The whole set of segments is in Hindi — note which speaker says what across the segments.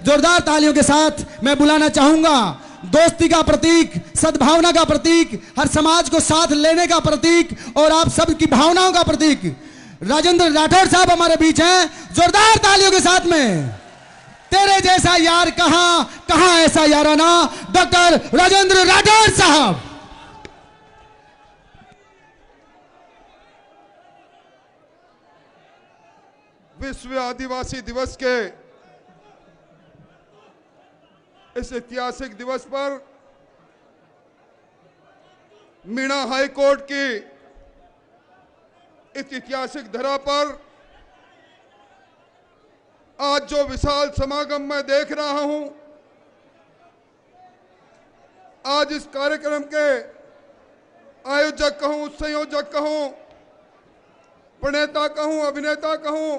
Speaker 1: जोरदार तालियों के साथ मैं बुलाना चाहूंगा दोस्ती का प्रतीक, सद्भावना का प्रतीक, हर समाज को साथ लेने का प्रतीक और आप सबकी भावनाओं का प्रतीक राजेंद्र राठौर साहब हमारे बीच हैं। जोरदार तालियों के साथ में तेरे जैसा यार कहां कहां ऐसा याराना, डॉक्टर राजेंद्र राठौर साहब।
Speaker 2: विश्व आदिवासी दिवस के इस ऐतिहासिक दिवस पर मीणा हाई कोर्ट की इस ऐतिहासिक धरा पर आज जो विशाल समागम मैं देख रहा हूं, आज इस कार्यक्रम के आयोजक कहूं, संयोजक कहूं, प्रणेता कहूं, अभिनेता कहूं,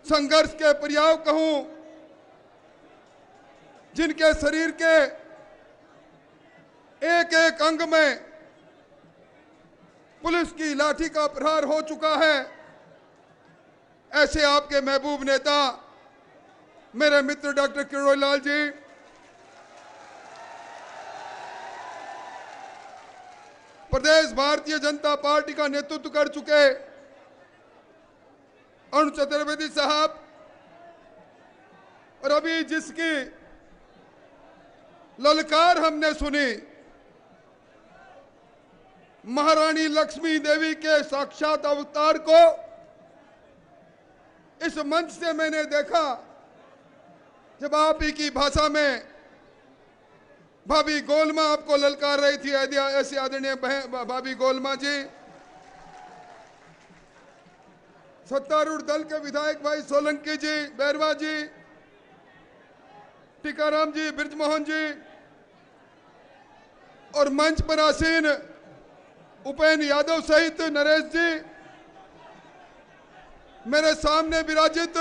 Speaker 2: संघर्ष के पर्याय कहूं, जिनके शरीर के एक एक अंग में पुलिस की लाठी का प्रहार हो चुका है, ऐसे आपके महबूब नेता मेरे मित्र डॉक्टर किरोड़ी लाल जी, प्रदेश भारतीय जनता पार्टी का नेतृत्व कर चुके अरुण चतुर्वेदी साहब, और अभी जिसकी ललकार हमने सुनी, महारानी लक्ष्मी देवी के साक्षात अवतार को इस मंच से मैंने देखा जब आप ही की भाषा में भाभी गोलमा आपको ललकार रही थी। ऐसी आदरणीय भाभी गोलमा जी, सत्तारूढ़ दल के विधायक भाई सोलंकी जी, बैरवा जी, टीकाराम जी, ब्रिजमोहन जी और मंच पर आसीन उपेंद्र यादव सहित नरेश जी, मेरे सामने विराजित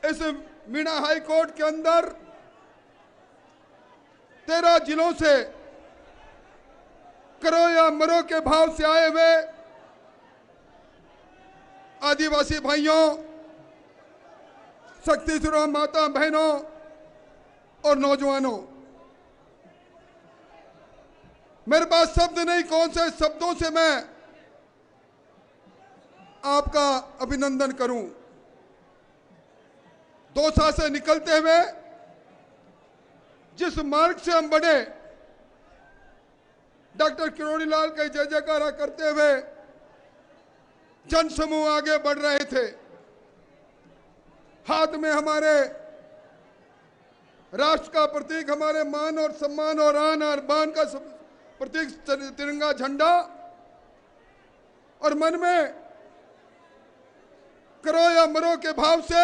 Speaker 2: इस मीणा हाई कोर्ट के अंदर 13 जिलों से करो या मरो के भाव से आए हुए आदिवासी भाइयों, शक्तिश्वरों, माता बहनों और नौजवानों, मेरे पास शब्द नहीं, कौन से शब्दों से मैं आपका अभिनंदन करूं। दौसा से निकलते हुए जिस मार्ग से हम बढ़े, डॉक्टर किरोड़ी लाल के जय जयकारा करते हुए जन समूह आगे बढ़ रहे थे, हाथ में हमारे राष्ट्र का प्रतीक, हमारे मान और सम्मान और आन और बान का प्रतीक तिरंगा झंडा, और मन में करो या मरो के भाव से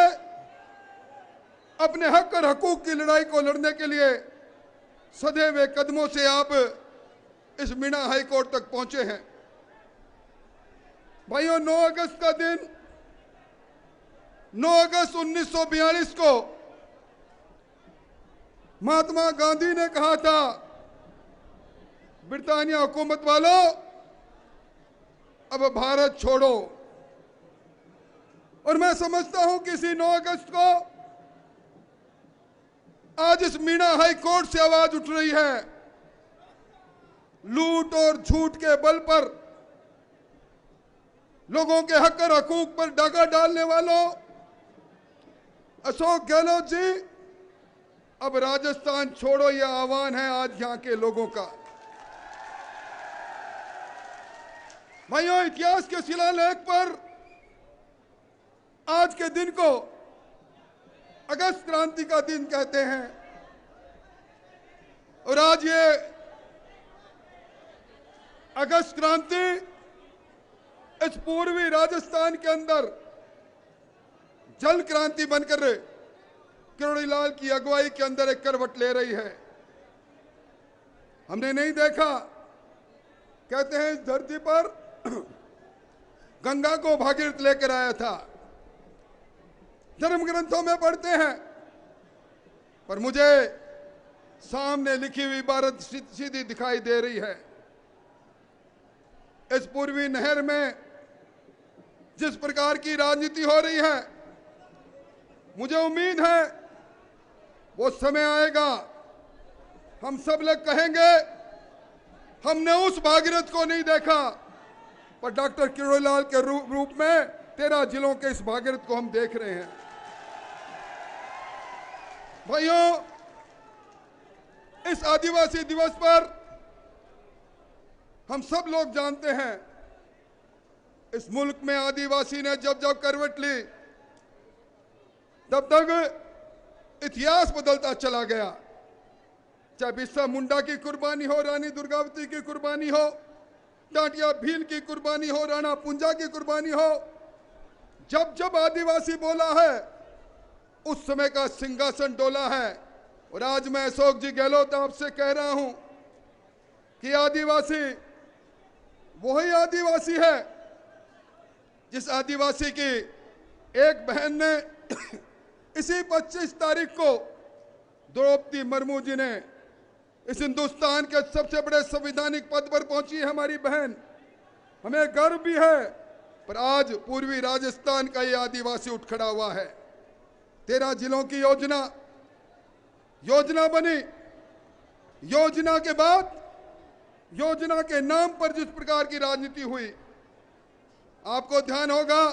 Speaker 2: अपने हक और हकूक की लड़ाई को लड़ने के लिए सधे हुए कदमों से आप इस मीणा हाई कोर्ट तक पहुंचे हैं। भाइयों, 9 अगस्त का दिन, 9 अगस्त 1942 को महात्मा गांधी ने कहा था, ब्रिटानिया हुकूमत वालों अब भारत छोड़ो। और मैं समझता हूं कि इसी 9 अगस्त को आज इस मीणा हाई कोर्ट से आवाज उठ रही है। लूट और झूठ के बल पर लोगों के हक और हकूक पर डाका डालने वालों, अशोक गहलोत जी, अब राजस्थान छोड़ो, यह आह्वान है आज यहां के लोगों का। भाइयों, इतिहास के शिलालेख पर आज के दिन को अगस्त क्रांति का दिन कहते हैं, और आज ये अगस्त क्रांति इस पूर्वी राजस्थान के अंदर जल क्रांति बनकर किरोड़ी लाल की अगुवाई के अंदर एक करवट ले रही है। हमने नहीं देखा, कहते हैं इस धरती पर गंगा को भागीरथ लेकर आया था, धर्म ग्रंथों में पढ़ते हैं, पर मुझे सामने लिखी हुई इबारत सीधी दिखाई दे रही है। इस पूर्वी नहर में जिस प्रकार की राजनीति हो रही है, मुझे उम्मीद है वो समय आएगा, हम सब लोग कहेंगे हमने उस भागीरथ को नहीं देखा, पर डॉक्टर किरोड़ीलाल के रूप में 13 जिलों के इस भागीरथ को हम देख रहे हैं। भाइयों, इस आदिवासी दिवस पर हम सब लोग जानते हैं, इस मुल्क में आदिवासी ने जब जब करवट ली तब तक इतिहास बदलता चला गया। चाहे बिरसा मुंडा की कुर्बानी हो, रानी दुर्गावती की कुर्बानी हो, टाटिया भील की कुर्बानी हो, राणा पुंजा की कुर्बानी हो, जब जब आदिवासी बोला है उस समय का सिंहासन डोला है। और आज मैं अशोक जी गहलोत आपसे कह रहा हूं कि आदिवासी वही आदिवासी है जिस आदिवासी की एक बहन ने इसी 25 तारीख को द्रौपदी मुर्मू जी ने, इस हिंदुस्तान के सबसे बड़े संवैधानिक पद पर पहुंची है हमारी बहन, हमें गर्व भी है। पर आज पूर्वी राजस्थान का ये आदिवासी उठ खड़ा हुआ है। 13 जिलों की योजना बनी, योजना के बाद योजना के नाम पर जिस प्रकार की राजनीति हुई, आपको ध्यान होगा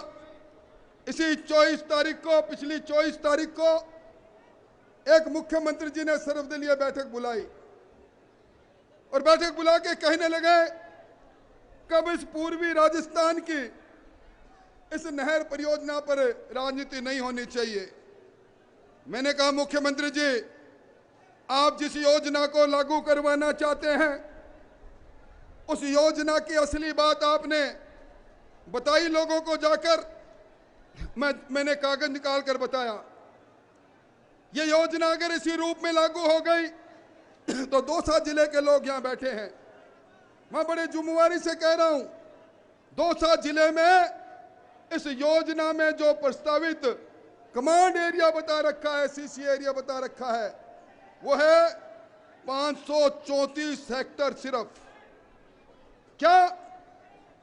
Speaker 2: इसी 24 तारीख को, पिछली 24 तारीख को एक मुख्यमंत्री जी ने सर्वदलीय बैठक बुलाई और बैठक बुला के कहने लगे कब इस पूर्वी राजस्थान की इस नहर परियोजना पर राजनीति नहीं होनी चाहिए। मैंने कहा मुख्यमंत्री जी, आप जिस योजना को लागू करवाना चाहते हैं उस योजना की असली बात आपने बताई लोगों को जाकर। मैंने कागज निकाल कर बताया, ये योजना अगर इसी रूप में लागू हो गई तो दौसा जिले के लोग यहां बैठे हैं, मैं बड़े जिम्मेवारी से कह रहा हूं, दौसा जिले में इस योजना में जो प्रस्तावित कमांड एरिया बता रखा है, सीसी एरिया बता रखा है, वो है 534 हेक्टर सिर्फ। क्या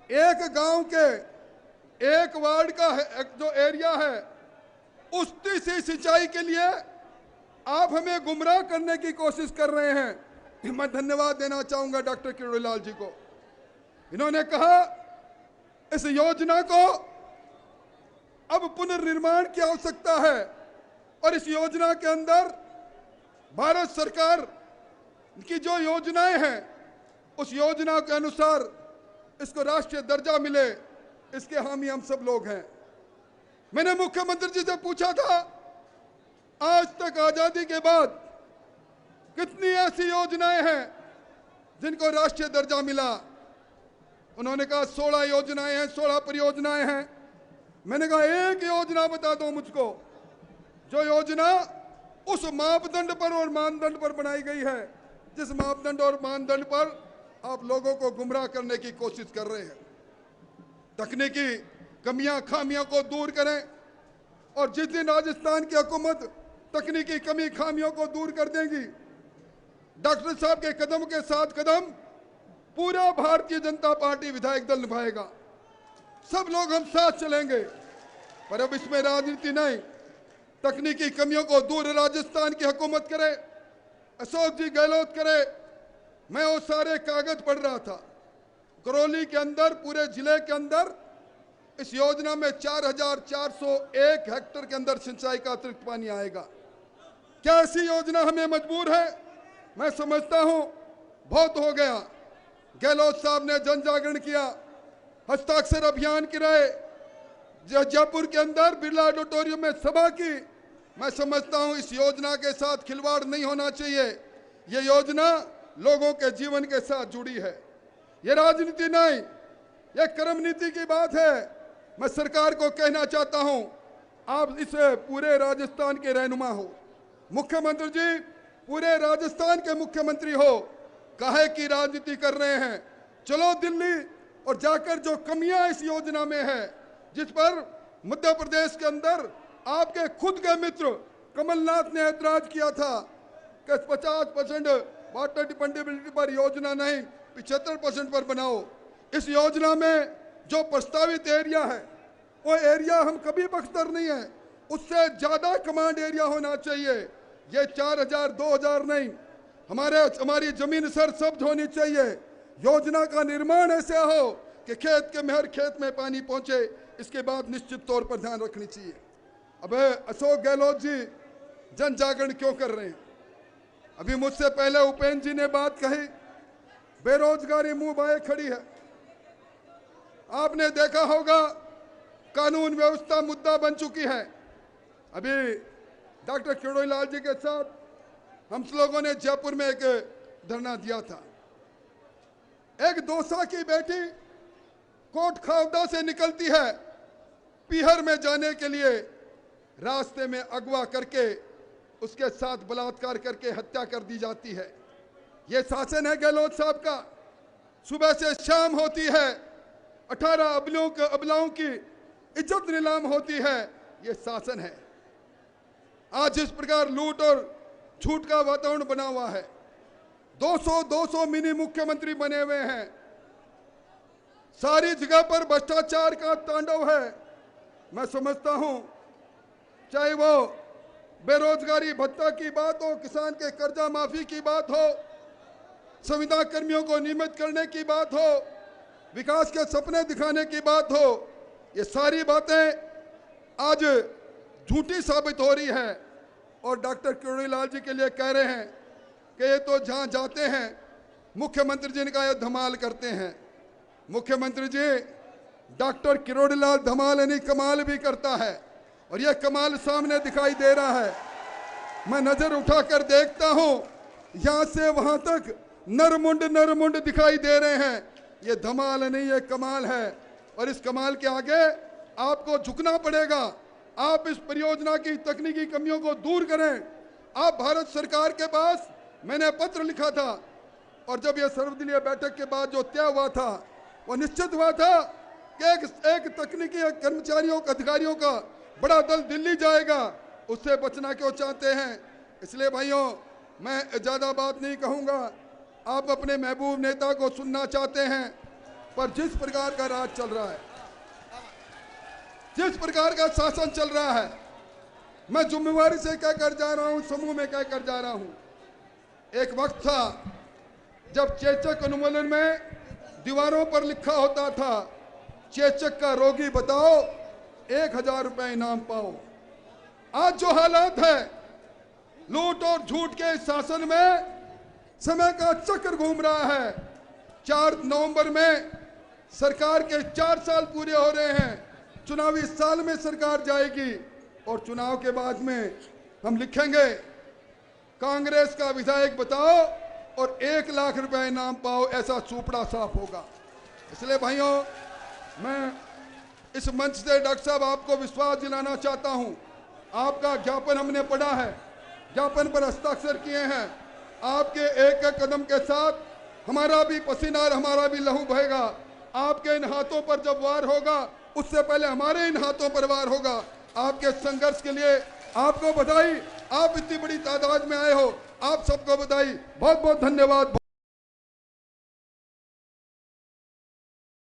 Speaker 2: एक गांव के एक वार्ड का जो एरिया है उसकी सी सिंचाई के लिए आप हमें गुमराह करने की कोशिश कर रहे हैं। मैं धन्यवाद देना चाहूंगा डॉक्टर किरोड़ीलाल जी को। इन्होंने कहा इस योजना को अब पुनर्निर्माण की आवश्यकता है और इस योजना के अंदर भारत सरकार की जो योजनाएं हैं उस योजना के अनुसार इसको राष्ट्रीय दर्जा मिले, इसके हामी हम सब लोग हैं। मैंने मुख्यमंत्री जी से पूछा था आज तक आजादी के बाद कितनी ऐसी योजनाएं हैं जिनको राष्ट्रीय दर्जा मिला। उन्होंने कहा 16 योजनाएं हैं, 16 परियोजनाएं हैं। मैंने कहा एक योजना बता दो मुझको जो योजना उस मापदंड पर और मानदंड पर बनाई गई है जिस मापदंड और मानदंड पर आप लोगों को गुमराह करने की कोशिश कर रहे हैं। तकनीकी कमियां खामियों को दूर करें और जिस दिन राजस्थान की हुकूमत तकनीकी कमी खामियों को दूर कर देंगी, डॉक्टर साहब के कदम के साथ कदम पूरा भारतीय जनता पार्टी विधायक दल निभाएगा। सब लोग हम साथ चलेंगे, पर अब इसमें राजनीति नहीं, तकनीकी कमियों को दूर राजस्थान की हुकूमत करे, अशोक जी गहलोत करे। मैं वो सारे कागज पढ़ रहा था, करौली के अंदर पूरे जिले के अंदर इस योजना में 4401 हेक्टेयर के अंदर सिंचाई का अतिरिक्त पानी आएगा। क्या ऐसी योजना हमें मजबूर है? मैं समझता हूं बहुत हो गया। गहलोत साहब ने जन जागरण किया, हस्ताक्षर अभियान कराए, जयपुर के अंदर बिरला ऑडिटोरियम में सभा की। मैं समझता हूं इस योजना के साथ खिलवाड़ नहीं होना चाहिए। ये योजना लोगों के जीवन के साथ जुड़ी है, ये राजनीति नहीं, ये कर्म नीति की बात है। मैं सरकार को कहना चाहता हूं, आप इस पूरे राजस्थान के रहनुमा हो, मुख्यमंत्री जी पूरे राजस्थान के मुख्यमंत्री हो, काहे की राजनीति कर रहे हैं? चलो दिल्ली और जाकर जो कमियां इस योजना में है, जिस पर मध्य प्रदेश के अंदर आपके खुद के मित्र कमलनाथ ने ऐतराज किया था कि 50% वाटर डिपेंडेबिलिटी पर योजना नहीं 75% पर बनाओ। इस योजना में जो प्रस्तावित एरिया है वो एरिया हम कभी बख्तर नहीं है, उससे ज्यादा कमांड एरिया होना चाहिए। ये 4000 2000 नहीं, हमारी जमीन सरसब्ज होनी चाहिए। योजना का निर्माण ऐसे हो कि खेत के में हर खेत में पानी पहुंचे। इसके बाद निश्चित तौर पर ध्यान रखनी चाहिए। अब अशोक गहलोत जी जन जागरण क्यों कर रहे हैं? अभी मुझसे पहले उपेंद्र जी ने बात कही, बेरोजगारी मुंह बाए खड़ी है। आपने देखा होगा कानून व्यवस्था मुद्दा बन चुकी है। अभी डॉक्टर किरोड़ी लाल जी के साथ हम लोगों ने जयपुर में एक धरना दिया था। एक दोसा की बेटी कोट खावड़ा से निकलती है, पीहर में जाने के लिए रास्ते में अगवा करके उसके साथ बलात्कार करके हत्या कर दी जाती है। ये शासन है गहलोत साहब का। सुबह से शाम होती है, 18 अबलाओं की इज्जत नीलाम होती है। ये शासन है। आज इस प्रकार लूट और झूठ का वातावरण बना हुआ है। 200 मिनी मुख्यमंत्री बने हुए हैं। सारी जगह पर भ्रष्टाचार का तांडव है। मैं समझता हूं, चाहे वो बेरोजगारी भत्ता की बात हो, किसान के कर्जा माफी की बात हो, संविदा कर्मियों को नियमित करने की बात हो, विकास के सपने दिखाने की बात हो, ये सारी बातें आज झूठी साबित हो रही है। और डॉक्टर किरोड़ी लाल जी के लिए कह रहे हैं कि ये तो जहां जाते हैं मुख्यमंत्री जी का ये धमाल करते हैं। मुख्यमंत्री जी डॉक्टर किरोड़ी लाल धमाल नहीं कमाल भी करता है, और यह कमाल सामने दिखाई दे रहा है। मैं नजर उठाकर देखता हूं, यहां से वहां तक नरमुंड दिखाई दे रहे हैं। ये धमाल नहीं, ये कमाल है। और इस कमाल के आगे आपको झुकना पड़ेगा। आप इस परियोजना की तकनीकी कमियों को दूर करें। आप भारत सरकार के पास, मैंने पत्र लिखा था, और जब यह सर्वदलीय बैठक के बाद जो तय हुआ था, वो निश्चित हुआ था कि एक तकनीकी कर्मचारियों अधिकारियों का बड़ा दल दिल्ली जाएगा। उससे बचना क्यों चाहते हैं? इसलिए भाइयों, मैं ज्यादा बात नहीं कहूंगा। आप अपने महबूब नेता को सुनना चाहते हैं, पर जिस प्रकार का राज चल रहा है, जिस प्रकार का शासन चल रहा है, मैं जिम्मेवारी से कहकर जा रहा हूं, समूह में कहकर जा रहा हूं। एक वक्त था जब चेचक अनुमोलन में दीवारों पर लिखा होता था, चेचक का रोगी बताओ 1000 रुपए इनाम पाओ। आज जो हालात है, लूट और झूठ के शासन में समय का चक्र घूम रहा है। 4 नवंबर में सरकार के 4 साल पूरे हो रहे हैं। चुनावी साल में सरकार जाएगी, और चुनाव के बाद में हम लिखेंगे कांग्रेस का विधायक बताओ और 1 लाख रुपए इनाम पाओ। ऐसा चूपड़ा साफ होगा। इसलिए भाइयों, मैं इस मंच से डॉक्टर साहब आपको विश्वास दिलाना चाहता हूं। आपका ज्ञापन हमने पढ़ा है, ज्ञापन पर हस्ताक्षर किए हैं। आपके एक एक कदम के साथ हमारा भी पसीना और हमारा भी लहू बहेगा। आपके इन हाथों पर जब वार होगा, उससे पहले हमारे इन हाथों पर वार होगा। आपके संघर्ष के लिए आपको बधाई। आप इतनी बड़ी तादाद में आए हो, आप सबको बधाई। बहुत बहुत धन्यवाद।